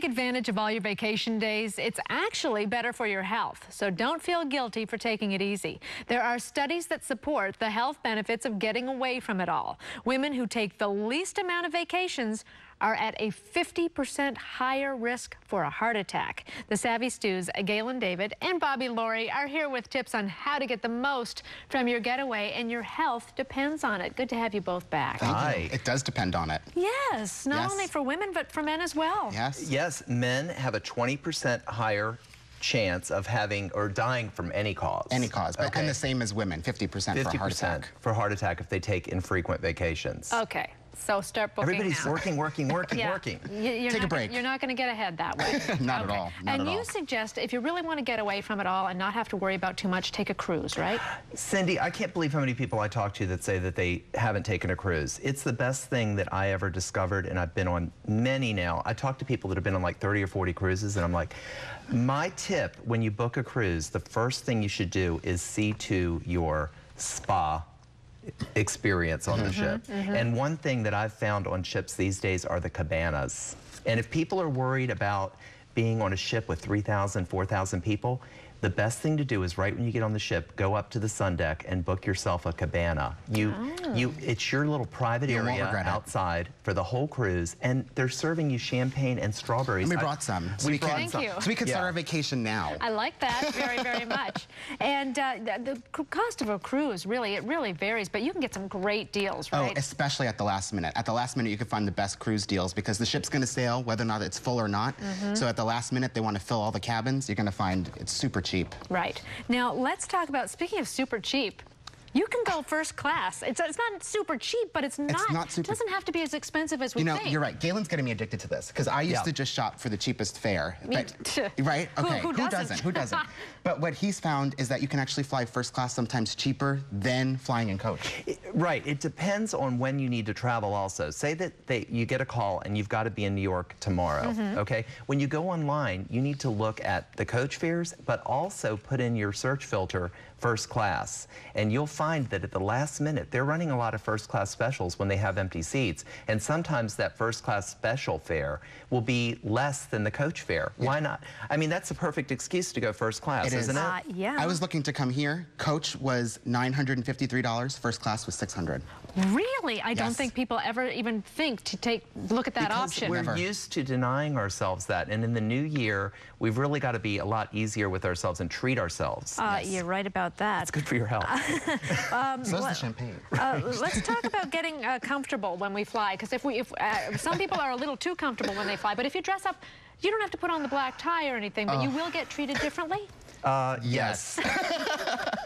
advantage of all your vacation days. It's actually better for your health, so don't feel guilty for taking it easy. There are studies that support the health benefits of getting away from it all. Women who take the least amount of vacations are at a 50% higher risk for a heart attack. The Savvy Stews, Gailen David and Bobby Laurie, are here with tips on how to get the most from your getaway, and your health depends on it. Good to have you both back. Thank you. It does depend on it. Yes, not only for women, but for men as well. Yes. Yes, men have a 20% higher chance of having or dying from any cause. Any cause, but and the same as women, 50% for a heart attack. For heart attack if they take infrequent vacations. Okay. So start booking Everybody's now. working. Take a break. You're not going to get ahead that way. Not at all. Not and at you all. suggest if you really want to get away from it all and not have to worry about too much, take a cruise, right? Cindy, I can't believe how many people I talk to that say that they haven't taken a cruise. It's the best thing that I ever discovered, and I've been on many now. I talk to people that have been on like 30 or 40 cruises, and I'm like, my tip when you book a cruise, the first thing you should do is see to your spa experience on the ship. And one thing that I've found on ships these days are the cabanas. And if people are worried about being on a ship with 3,000, 4,000 people, the best thing to do is right when you get on the ship, go up to the sun deck and book yourself a cabana. It's your little private area outside for the whole cruise, and they're serving you champagne and strawberries. And we brought some. So we can start our vacation now. I like that very, very much. And the cost of a cruise, it really varies, but you can get some great deals, right? Oh, especially at the last minute. At the last minute, you can find the best cruise deals because the ship's going to sail whether or not it's full or not. So at the last minute, they want to fill all the cabins. You're going to find it's super cheap. Right. Now, let's talk about, speaking of super cheap, you can go first class. It's not super cheap, but it's not super. It doesn't have to be as expensive as we think. You're right. Galen's getting me addicted to this because I used to just shop for the cheapest fare. Right? Okay. Who doesn't? Who doesn't? But what he's found is that you can actually fly first class sometimes cheaper than flying in coach. Right. It depends on when you need to travel also. Say that you get a call and you've got to be in New York tomorrow, okay? When you go online, you need to look at the coach fares, but also put in your search filter first class. And you'll find that at the last minute, they're running a lot of first class specials when they have empty seats. And sometimes that first class special fare will be less than the coach fare. Why not? I mean, that's a perfect excuse to go first class, isn't it? Yeah. I was looking to come here. Coach was $953. First class was $600. Really? I don't think people ever even think to look at that option. We're used to denying ourselves that. And in the new year, we've really got to be a lot easier with ourselves and treat ourselves. You're right about that. It's good for your health. So's the champagne. Let's talk about getting comfortable when we fly, because if some people are a little too comfortable when they fly, but if you dress up, you don't have to put on the black tie or anything, but you will get treated differently? Yes.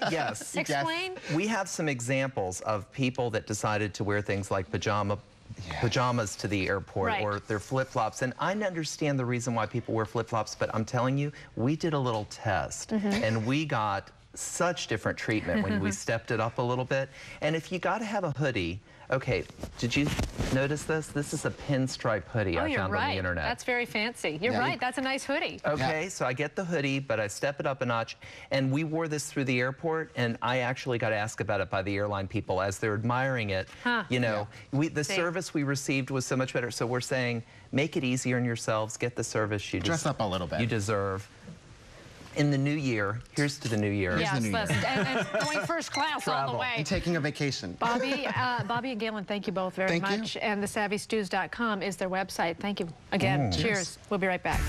Yes. Explain. We have some examples of people that decided to wear things like pajamas to the airport or their flip-flops. And I understand the reason why people wear flip-flops, but I'm telling you, we did a little test and we got such different treatment when we stepped it up a little bit. And if you got to have a hoodie, okay, did you notice this? This is a pinstripe hoodie I found on the internet. That's very fancy. You're right. That's a nice hoodie. Okay, so I get the hoodie, but I step it up a notch. And we wore this through the airport, and I actually got asked about it by the airline people as they're admiring it. You know, the service we received was so much better. So we're saying, make it easier on yourselves. Get the service you dress up a little bit. You deserve. In the new year, here's to the new year. Yes, and going first class all the way. And taking a vacation. Bobby and Gailen, thank you both very much. And thesavvystews.com is their website. Thank you again. Cheers. We'll be right back.